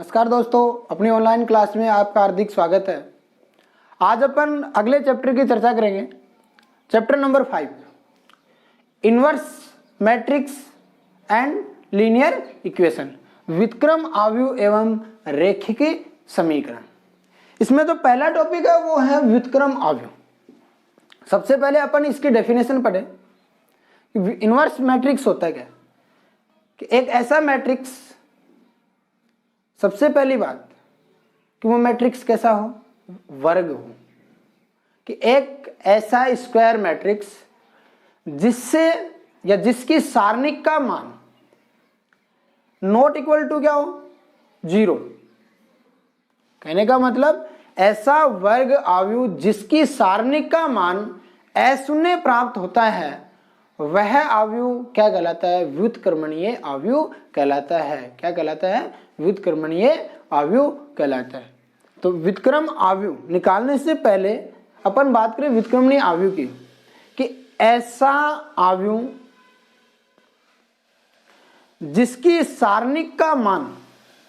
नमस्कार दोस्तों, अपनी ऑनलाइन क्लास में आपका हार्दिक स्वागत है। आज अपन अगले चैप्टर की चर्चा करेंगे। Chapter number 5, inverse matrix and linear equation, व्युत्क्रम आव्यूह एवं रेखिक समीकरण। इसमें जो पहला टॉपिक है वो है व्युत्क्रम आव्यूह। सबसे पहले अपन इसकी डेफिनेशन पढ़े कि इनवर्स मैट्रिक्स होता है क्या, कि एक ऐसा मैट्रिक्स, सबसे पहली बात कि वो मैट्रिक्स कैसा हो, वर्ग हो, कि एक ऐसा स्क्वायर मैट्रिक्स जिससे या जिसकी सारणिक का मान नॉट इक्वल टू क्या हो, 0। कहने का मतलब ऐसा वर्ग आव्यूह जिसकी सारणिक का मान अशून्य प्राप्त होता है, वह आव्यूह क्या कहलाता है, व्युत्क्रमणीय आव्यूह कहलाता है। क्या कहलाता है, व्युत्क्रमणीय आव्यूह कहलाता है। तो व्युत्क्रम आव्यूह निकालने से पहले अपन बात करें व्युत्क्रमणीय आव्यूह की, कि ऐसा आव्यूह जिसकी सारणिक का मान,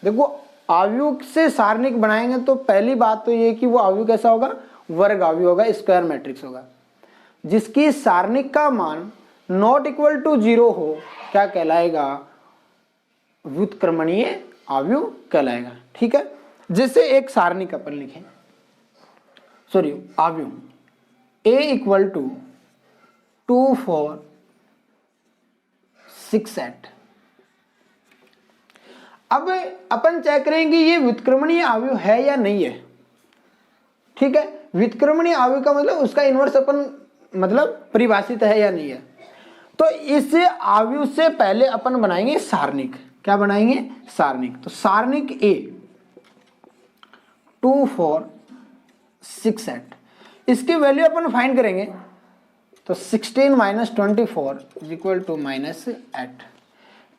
देखो आव्यूह से सारणिक बनाएंगे तो पहली बात तो ये कि वो आव्यूह कैसा होगा, वर्ग आव्यूह होगा, स्क्वायर मैट्रिक्स होगा। जिसकी सारणिक का मान नॉट इक्वल टू 0 हो, क्या कहलाएगा, व्युत्क्रमणीय आव्यूह कहलाएगा। ठीक है, जैसे एक सारणिक अपन लिखें, सॉरी आव्यूह a इक्वल टू 2 4 6 8। अब अपन चेक करेंगे ये व्युत्क्रमणीय आव्यूह है या नहीं है। ठीक है, व्युत्क्रमणीय आव्यूह का मतलब उसका इनवर्स अपन मतलब परिभाषित है या नहीं है। तो इस आव्यूह से पहले अपन बनाएंगे सारणिक। क्या बनाएंगे, सारणिक। तो सारणिक A 2 4 6 8, इसकी वैल्यू अपन फाइंड करेंगे तो 16 - 24 इज -8।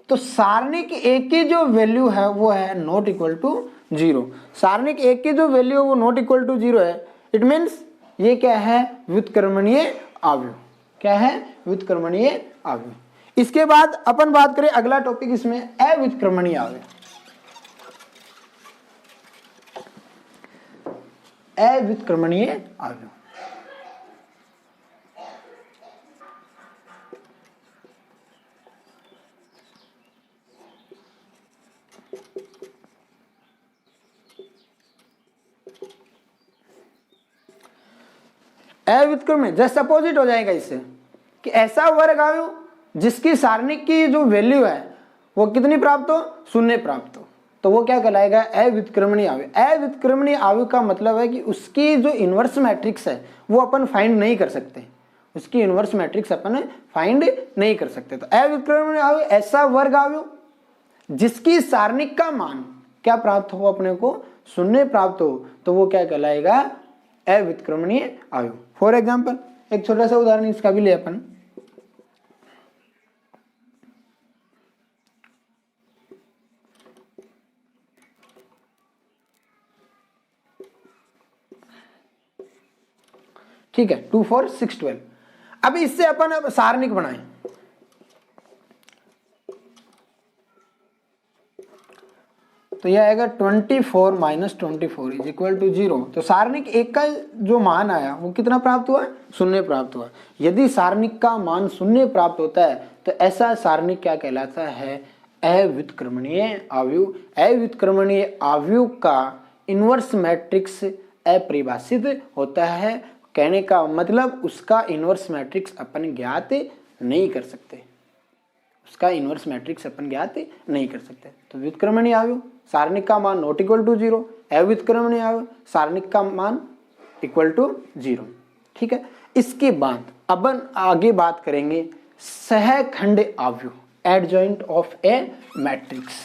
तो सारणिक A की जो वैल्यू है वो है नॉट इक्वल टू 0। सारणिक A की जो वैल्यू है वो नॉट इक्वल टू 0 है। इट मीन्स ये क्या है, व्युत्क्रमणीय आव्यूह। क्या है, व्युत्क्रमणीय आव्यूह। इसके बाद अपन बात करें अगला टॉपिक, इसमें अव्युत्क्रमणीय आव्यूह। अव्युत्क्रमणीय आव्यूह, अव्युत्क्रमणीय जस्ट अपोजिट हो जाएगा इससे, कि ऐसा वर्ग आव्यूह जिसकी सारणिक की जो वैल्यू है वो कितनी प्राप्त हो, 0 प्राप्त हो, तो वो क्या कहलाएगा, अव्युत्क्रमणीय आव्यूह। अव्युत्क्रमणीय आव्यूह का मतलब है कि उसकी जो इनवर्स मैट्रिक्स है वो अपन फाइंड नहीं कर सकते। उसकी इनवर्स मैट्रिक्स अपन फाइंड नहीं कर सकते। तो अव्युत्क्रमणीय आव्यूह ऐसा वर्ग आव्यूह जिसकी सारणिक का मान क्या प्राप्त हो, अपने को 0 प्राप्त हो, तो वो क्या कहलाएगा, अव्युत्क्रमणीय आव्यूह। फॉर एग्जाम्पल एक छोटा सा उदाहरण इसका भी ले अपन। ठीक है, 2 4 6 12। अब इससे अपन अब सारणिक बनाएं, तो यह आएगा 24 - 24 इज 0। तो सारणिक एक का जो मान आया वो कितना प्राप्त हुआ, 0 प्राप्त हुआ। यदि सारणिक का मान 0 प्राप्त होता है तो ऐसा सारणिक क्या कहलाता है, अव्युत्क्रमणीय आव्यूह। अव्युत्क्रमणीय आव्यूह का इनवर्स मैट्रिक्स अपरिभाषित होता है। कहने का मतलब उसका इनवर्स मैट्रिक्स अपन ज्ञात नहीं कर सकते। उसका इनवर्स मैट्रिक्स अपन ज्ञात नहीं कर सकते। तो व्युत्क्रमणीय आव्यूह सारणिक का मान नॉट इक्वल टू 0, अव्युत्क्रमणीय आव्यूह सारणिक का मान इक्वल टू 0। ठीक है, इसके बाद अपन आगे बात करेंगे सहखंड आव्यूह, एडजॉइंट ऑफ ए मैट्रिक्स।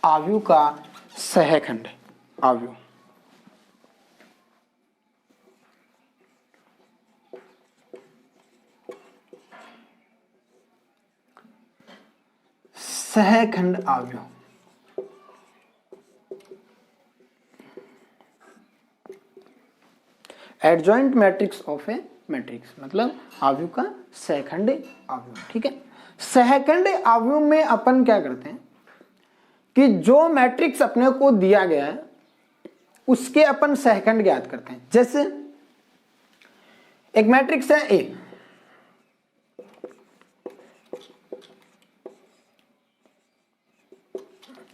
आव्यूह का सहखंड आव्यूह, सहखंड आव्यूह। Adjoint matrix of A matrix मतलब आव्यूह का सहखंड आव्यूह। ठीक है, सहखंड आव्यूह में अपन क्या करते हैं कि जो मैट्रिक्स अपने को दिया गया है उसके अपन सेकंड ज्ञात करते हैं। जैसे एक मैट्रिक्स है ए,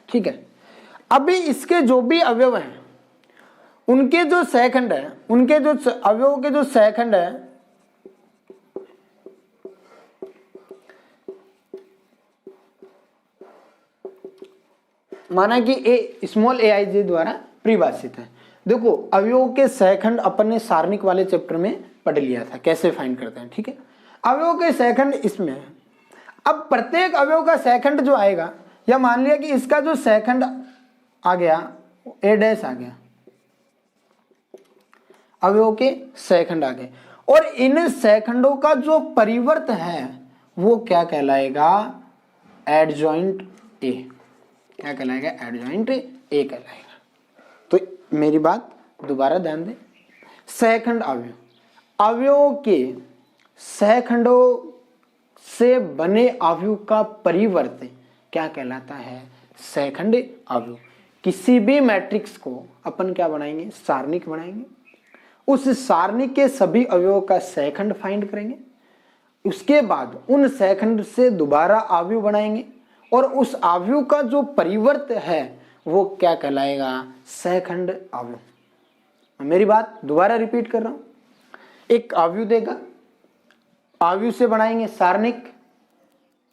ठीक है। अभी इसके जो भी अवयव हैं उनके जो सेकंड है, उनके जो अवयवों के जो सेकंड है माना कि ए स्मॉल ए आई जे द्वारा परिभाषित है। देखो अवयवों के सेकंड अपन ने सारणिक वाले चैप्टर में पढ़ लिया था कैसे फाइंड करते हैं, ठीक है। अवयवों के सेकंड इसमें है। अब प्रत्येक अवयव का सेकंड जो आएगा, या मान लिया कि इसका जो सेकंड आ गया ए डैश आ गया, अवयव के सेकंड आ गए, और इन सेकंडों का जो परिवर्त है वो क्या कहलाएगा, एडजॉइंट ए। क्या कहलाएगा, एडजॉइंट ए कहलाएगा। तो मेरी बात दोबारा ध्यान दें, सेकंड अवयव, अवयव के सेकंडों से बने अवयव का परिवर्त क्या कहलाता है, सेकंड अवयव। किसी भी मैट्रिक्स को अपन क्या बनाएंगे, सारणिक बनाएंगे, उस सारणिक के सभी अवयवों का सेकंड फाइंड करेंगे, उसके बाद उन सेकंड से दोबारा अवयव बनाएंगे, और उस अवयव का जो परिवर्त है वो क्या कहलाएगा, सेकंड अवयव। मेरी बात दोबारा रिपीट कर रहा हूं, एक अवयव देगा, अवयव से बनाएंगे सारणिक,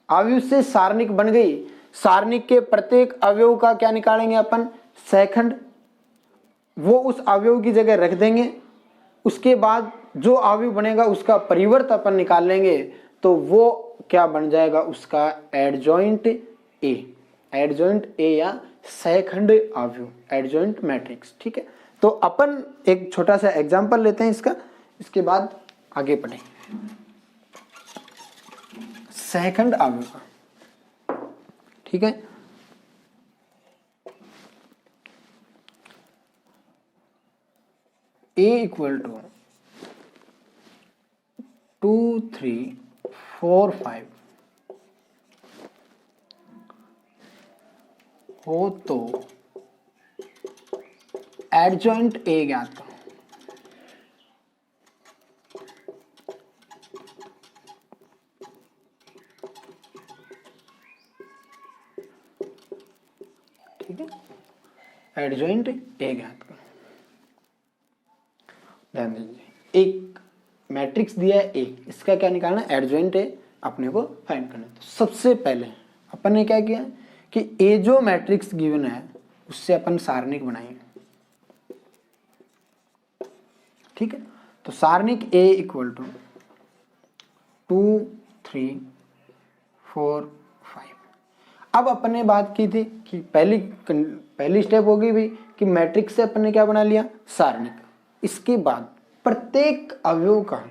अवयव से सारणिक बन गई, सारणिक के प्रत्येक अवयव का क्या निकालेंगे अपन, सेकंड, वो उस अवयव की जगह रख देंगे, उसके बाद जो अवयव बनेगा उसका परिवर्त अपन निकाल लेंगे, तो वो क्या बन जाएगा, उसका एडजॉइंट ए, एडजॉइंट ए या सेकंड अवयव, एडजॉइंट मैट्रिक्स, ठीक है। तो अपन एक छोटा सा एग्जांपल लेते हैं इसका, इसके बाद आगे पढ़ेंगे। सेकंड अवयव का, ठीक है। ए इक्वल टू 2 3 4 5 हो तो एडजॉइंट ए ज्ञात करो। ठीक है, एडजॉइंट ए ज्ञात करो। ध्यान दीजिए, एक मैट्रिक्स दिया है ए, इसका क्या निकालना है, एडजॉइंट ए अपने को फाइंड करना है। तो सबसे पहले अपन ने क्या किया कि ए जो मैट्रिक्स गिवन है उससे अपन सारणिक बनाएंगे, ठीक है। तो सारणिक ए इक्वल टू 2 3 4 5। अब अपन ने बात की थी कि पहली स्टेप हो गई भाई कि मैट्रिक्स से अपन ने क्या बना लिया, सारणिक। इसके बाद प्रत्येक अवयव का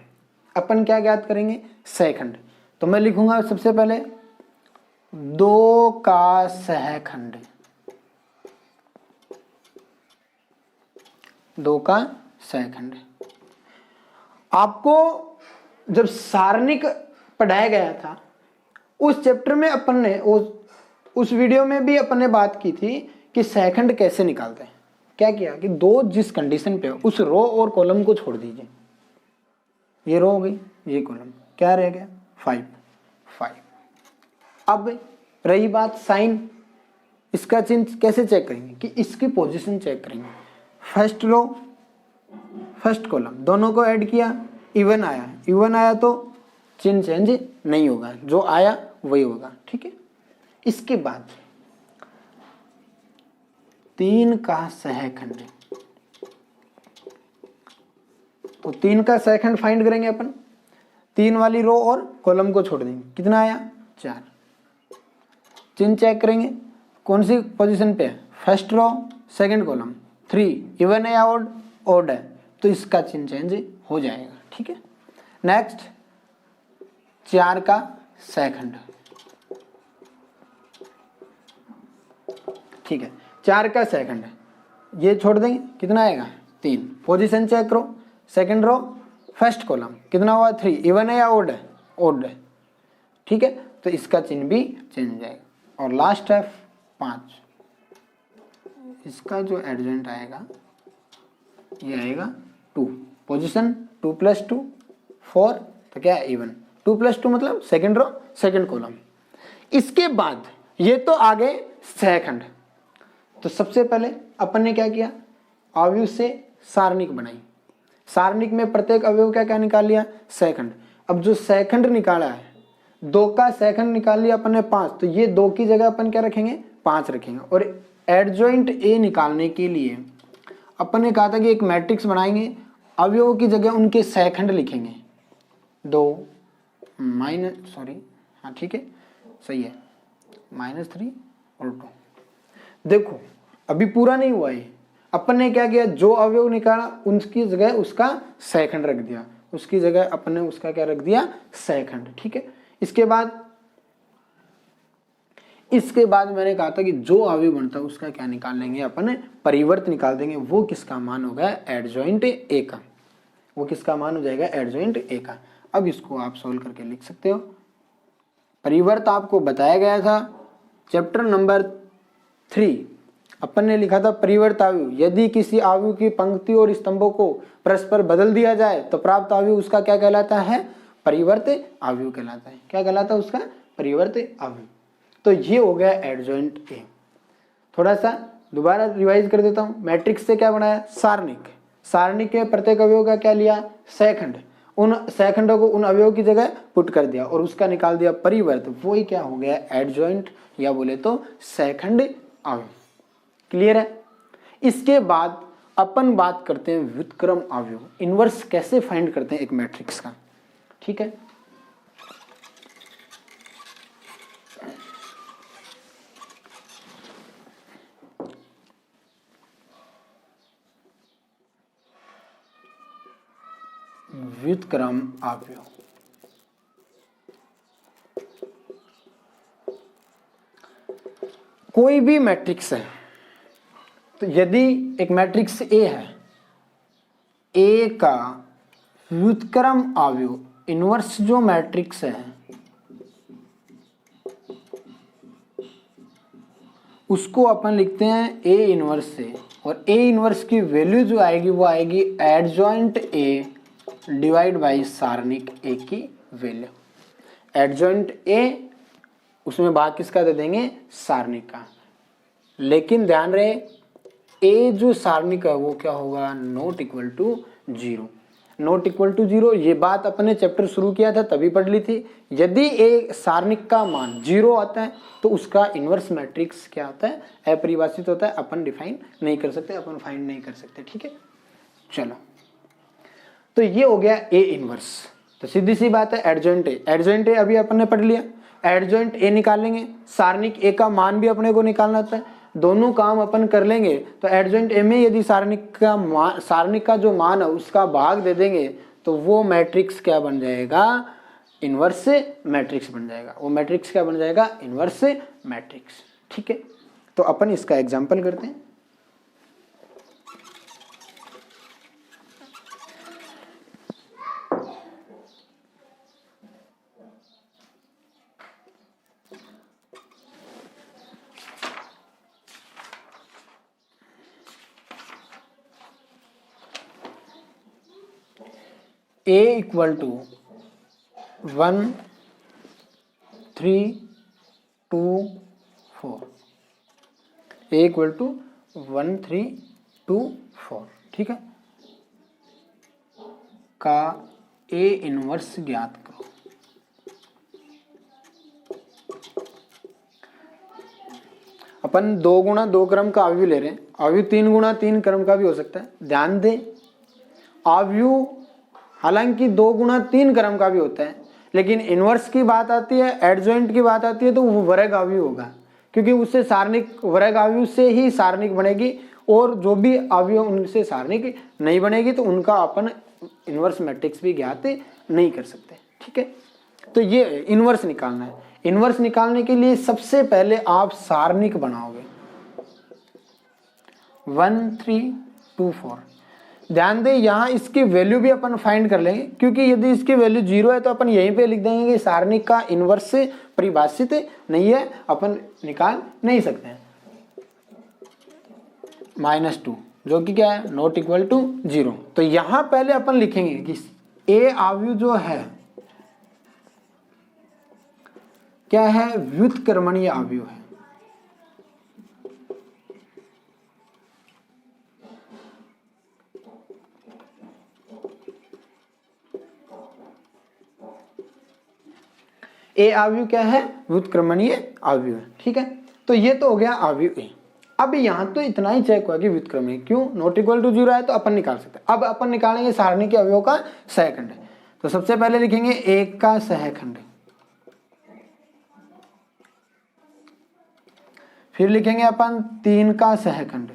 अपन क्या ज्ञात करेंगे, सेकंड। तो मैं लिखूंगा सबसे पहले 2 का सहखंड, 2 का सहखंड। आपको जब सारणिक पढ़ाया गया था उस चैप्टर में अपन ने उस वीडियो में भी अपन ने बात की थी कि सहखंड कैसे निकालते हैं। क्या किया कि दो जिस कंडीशन पे हो उस रो और कॉलम को छोड़ दीजिए, ये रो हो गई, ये कॉलम, क्या रह गया 5 5। अब रही बात साइन, इसका चिन्ह कैसे चेक करेंगे कि इसकी पोजीशन चेक करेंगे। फर्स्ट रो फर्स्ट कॉलम दोनों को ऐड किया, इवन आया, इवन आया तो चिन्ह चेंज नहीं होगा, जो आया वही होगा, ठीक है। इसके बाद 3 का सहखंड, तो 3 का सहखंड फाइंड करेंगे अपन, 3 वाली रो और कॉलम को छोड़ देंगे, कितना आया 4। चिन्ह चेक करेंगे कौन सी पोजीशन पे है, first row second column, 3 even है या ऑड है, तो इसका चिन्ह चेंज हो जाएगा, ठीक है। नेक्स्ट 4 का सेकंड, ठीक है, 4 का सेकंड ये छोड़ देंगे, कितना आएगा 3। पोजीशन चेक करो, सेकंड रो फर्स्ट कॉलम कितना हुआ 3, इवन है या ऑड है, ऑड है, ठीक है। तो इसका चिन्ह भी चेंज हो जाएगा। और लास्ट है 5, इसका जो एडजॉइंट आएगा ये आएगा 2, पोजीशन 2 + 2 4, तो क्या है इवन, 2 + 2 मतलब सेकंड रो सेकंड कॉलम। इसके बाद ये तो आ गए सेकंड। तो सबसे पहले अपन ने क्या किया, अवयव से सारणिक बनाई, सारणिक में प्रत्येक अवयव क्या क्या निकाल लिया, सेकंड। अब जो सेकंड निकाला है, 2 का सेकंड निकाल लिया अपन ने 5, तो ये 2 की जगह अपन क्या रखेंगे, 5 रखेंगे। और एडजॉइंट ए निकालने के लिए अपन ने कहा था कि एक मैट्रिक्स बनाएंगे, अवयवों की जगह उनके सेकंड लिखेंगे, 2 माइनस सॉरी हाँ ठीक है सही है -3 और 2। देखो अभी पूरा नहीं हुआ है, अपन ने क्या किया, जो अवयव निकाला उनकी जगह उसका सेकंड रख दिया, उसकी जगह अपन ने उसका क्या रख दिया, सेकंड। ठीक है, इसके बाद मैंने कहा था कि जो अवयव बनता है उसका क्या निकाल लेंगे अपन, परिवर्त निकाल देंगे। वो किसका मान होगा, एडजॉइंट ए का, वो किसका मान हो जाएगा, एडजॉइंट ए का। अब इसको आप सोल्व करके लिख सकते हो। परिवर्त आपको बताया गया था चैप्टर नंबर 3, अपन ने लिखा था परिवर्त अवयव, यदि किसी अवयव की पंक्ति और स्तंभों को परस्पर बदल दिया जाए तो प्राप्त अवयव उसका क्या कहलाता है, परिवर्त अवयव कहलाता है। क्या कहलाता है उसका, परिवर्त अवयव। तो ये हो गया एडजॉइंट ए। थोड़ा सा दोबारा रिवाइज कर देता हूं, मैट्रिक्स से क्या बनाया, सारणिक, सारणिक के प्रत्येक अवयव का क्या लिया, सेकंड, उन सेकंडों को उन अवयव की जगह पुट कर दिया और उसका निकाल दिया परिवर्त, वो ही क्या हो गया, एडजॉइंट या बोले तो सेकंड अवयव। क्लियर है। इसके बाद अपन बात करते हैं व्युत्क्रम अवयव, इनवर्स कैसे फाइंड करते हैं एक मैट्रिक्स का। ठीक है, व्युत्क्रम अवयव, कोई भी मैट्रिक्स है, तो यदि एक मैट्रिक्स ए है, ए का व्युत्क्रम अवयव, इनवर्स जो मैट्रिक्स है उसको अपन लिखते हैं ए इनवर्स से, और ए इनवर्स की वैल्यू जो आएगी वो आएगी एडजॉइंट ए डिवाइड बाई सारणिक ए की वैल्यू। एडजॉइंट ए, उसमें भाग किसका दे देंगे, सारणिक का। लेकिन ध्यान रहे ए जो सारणिक है वो क्या होगा, not equal to 0, not equal to 0। ये बात अपने चैप्टर शुरू किया था तभी पढ़ ली थी। यदि ए सारणिक का मान 0 आता है तो उसका इनवर्स मैट्रिक्स क्या होता है, अपरिभाषित होता है, अपन डिफाइन नहीं कर सकते, अपन फाइंड नहीं कर सकते। ठीक है, चलो, तो ये हो गया ए इनवर्स। तो सीधी सी बात है एडजॉइंट ए, एडजॉइंट ए अभी अपन ने पढ़ लिया, एडजॉइंट ए निकालेंगे, सारणिक ए का मान भी अपने को निकालना होता है, दोनों काम अपन कर लेंगे। तो एडजॉइंट ए में यदि सारणिक का जो मान है उसका भाग दे देंगे तो वो मैट्रिक्स क्या बन जाएगा, इनवर्स मैट्रिक्स बन जाएगा। वो मैट्रिक्स क्या बन जाएगा, इनवर्स मैट्रिक्स। ठीक है, तो अपन इसका एग्जांपल करते हैं। A equal to 1 3 2 4, A equal to 1 3 2 4। ठीक है, का A इनवर्स ज्ञात करो। अपन 2 गुणा 2 क्रम का अवयव ले रहे हैं, अवयव 3 गुणा 3 क्रम का भी हो सकता है। ध्यान दें, अवयव हालांकि 2 गुणा 3 क्रम का भी होता है, लेकिन इनवर्स की बात आती है, एडजॉइंट की बात आती है तो वो वर्ग अवयव होगा, क्योंकि उससे सारणिक, वर्ग अवयव से ही सारणिक बनेगी, और जो भी अवयव उनसे सारणिक नहीं बनेगी तो उनका अपन इनवर्स मैट्रिक्स भी ज्ञात नहीं कर सकते। ठीक है, तो ये इनवर्स निकालना है। इनवर्स निकालने के लिए सबसे पहले आप सारणिक बनाओगे 1 3 2 4। ध्यान दें, यहाँ इसकी वैल्यू भी अपन फाइंड कर लेंगे, क्योंकि यदि इसकी वैल्यू 0 है तो अपन यहीं पे लिख देंगे कि सारणिक का इनवर्स परिभाषित नहीं है, अपन निकाल नहीं सकते हैं। -2 जो कि क्या है, नॉट इक्वल टू 0। तो यहां पहले अपन लिखेंगे कि ए अवयव जो है क्या है, व्युत्क्रमणीय अवयव है। ए अवयव क्या है, व्युत्क्रमणीय अवयव है। ठीक है, तो ये तो हो गया अवयव ए। अब यहां तो इतना ही चेक हुआ कि व्युत्क्रमणीय, क्यों, नॉट इक्वल टू 0 है तो अपन निकाल सकते हैं। अब अपन निकालेंगे सारणी के अवयवों का सहखंड। तो सबसे पहले लिखेंगे 1 का सहखंड, फिर लिखेंगे अपन 3 का सहखंड,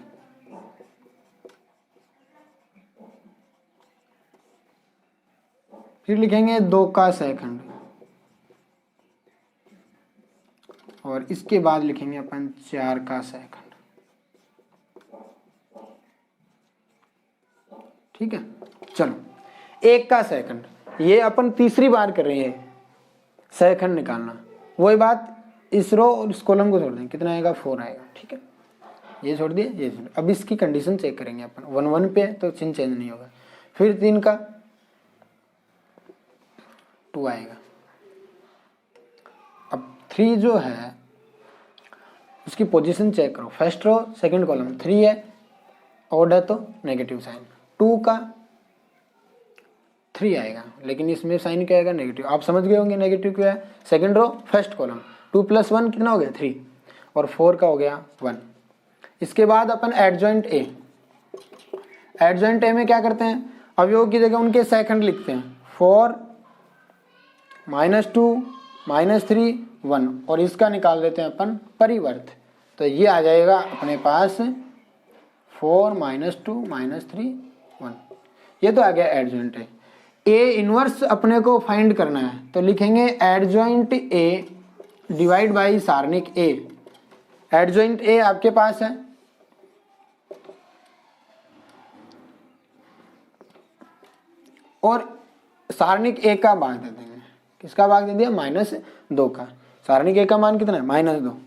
फिर लिखेंगे 2 का सहखंड, और इसके बाद लिखेंगे अपन 4 का सहखंड। ठीक है, चलो 1 का सहखंड, ये अपन तीसरी बार कर रहे हैं सहखंड निकालना। वही बात, इस रो और इस कॉलम को छोड़ देंगे, कितना आएगा, 4 आएगा। ठीक है, ये छोड़ दिए, ये छोड़। अब इसकी कंडीशन चेक करेंगे अपन, 1 1 पे है तो चिन्ह चेंज नहीं होगा। फिर 3 का 2 आएगा। अब 3 जो है उसकी पोजीशन चेक करो, फर्स्ट रो सेकंड कॉलम, 3 है, ऑड है तो नेगेटिव साइन। 2 का 3 आएगा, लेकिन इसमें साइन क्या आएगा, नेगेटिव। आप समझ गए होंगे नेगेटिव क्या है। सेकंड रो फर्स्ट कॉलम, 2 + 1 कितना हो गया, 3, और 4 का हो गया 1। इसके बाद अपन एडजॉइंट ए, एडजॉइंट ए में क्या करते हैं, अवयव की जगह उनके सहखंड लिखते हैं। 4 -2 -3 1, और इसका निकाल देते हैं अपन परिवर्त। तो ये आ जाएगा अपने पास 4 -2 -3 1, ये तो आ गया एडजॉइंट ए। ए इनवर्स अपने को फाइंड करना है, तो लिखेंगे एडजॉइंट ए डिवाइड बाई सारणिक ए। एडजॉइंट ए आपके पास है, और सारणिक ए का भाग दे देंगे। किसका भाग दे दिया, -2 का। सारणिक ए का मान कितना है, -2,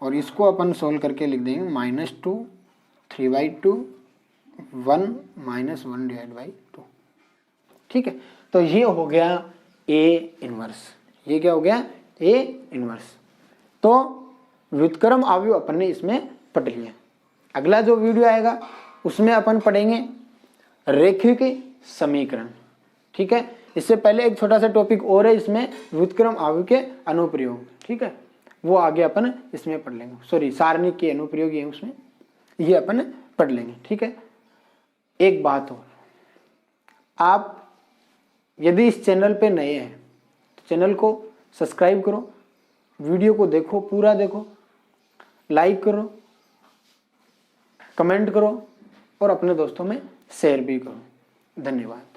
और इसको अपन सोल्व करके लिख देंगे -2 3/2 1 -1 /2। ठीक है, तो ये हो गया ए इनवर्स। ये क्या हो गया, ए इनवर्स। तो व्युत्क्रम अवयव अपन ने इसमें पढ़ लिया। अगला जो वीडियो आएगा उसमें अपन पढ़ेंगे रैखिक समीकरण। ठीक है, इससे पहले एक छोटा सा टॉपिक और है इसमें, व्युत्क्रम अवयव के अनुप्रयोग। ठीक है, वो आगे अपन इसमें पढ़ लेंगे। सॉरी, सारणिक के अनुप्रयोग है उसमें, ये अपन पढ़ लेंगे। ठीक है, एक बात और, आप यदि इस चैनल पे नए हैं तो चैनल को सब्सक्राइब करो, वीडियो को देखो, पूरा देखो, लाइक करो, कमेंट करो, और अपने दोस्तों में शेयर भी करो। धन्यवाद।